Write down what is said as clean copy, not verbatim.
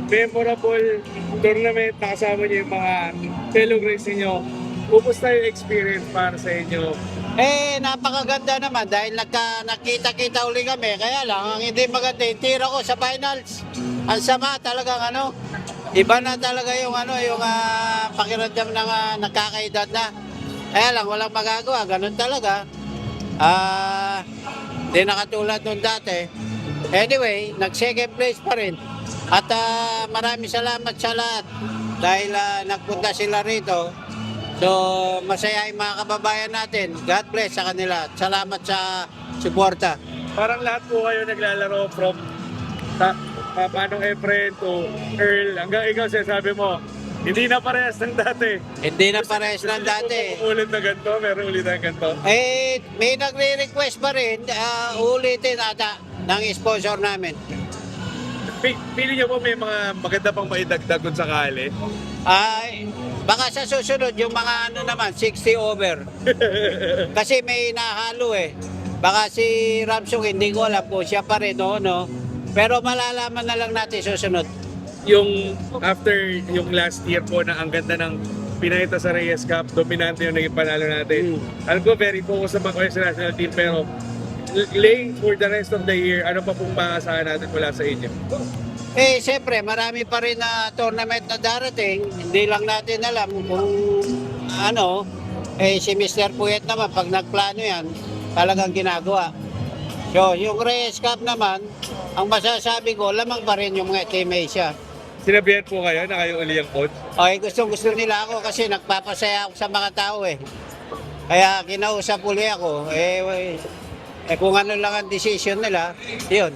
memorable tournament na kasama niyo yung mga fellow Grays ninyo. Kumusta yung experience para sa inyo? Napakaganda naman dahil nakita-kita uli kami. Kaya lang, ang hindi maganda, yung tira ko sa finals. Ang sama talagang iba na talaga yung pakiramdam ng nakakaedad na. Kaya lang, walang magagawa. Ganun talaga. Di nakatulad nung dati. Anyway, nag-second place pa rin. At maraming salamat sa lahat dahil nagpunta sila rito. So, masaya yung mga kababayan natin. God bless sa kanila. Salamat sa suporta. Parang lahat po kayo naglalaro from Manong Efren to Earl. Hanggang ikaw sabi mo, hindi na parehas ng dati. Hindi na parehas ng dati. Ulit na ganito, meron ulit na ganito. May nagre-request pa rin, ulitin ata ng sponsor namin. Pili niyo po may mga maganda pang maidagdag kung sakali. Baka sa susunod yung mga naman, 60 over. Kasi may nahalo eh. Baka si Ramsung, hindi ko alam po, siya pa rin, no? Pero malalaman na lang natin susunod. Yung after yung last year po na ang ganda ng pinakita sa Reyes Cup, dominante yung naging panalo natin. Alam ko, very focused naman kayo sa national team, pero laying for the rest of the year, ano pa pong maasahan natin mula sa inyo? Siyempre, marami pa rin na tournament na darating. Hindi lang natin alam kung si Mr. Puyet naman, pag nagplano yan, talagang ginagawa. So, yung Reyes Cup naman, ang masasabi ko, lamang pa rin yung mga teammates siya. Sinabihan po kayo na kayo uli ang coach? Gusto nila ako kasi nagpapasaya ako sa mga tao eh. Kaya kinausap uli ako. Kung ano lang ang decision nila, yun.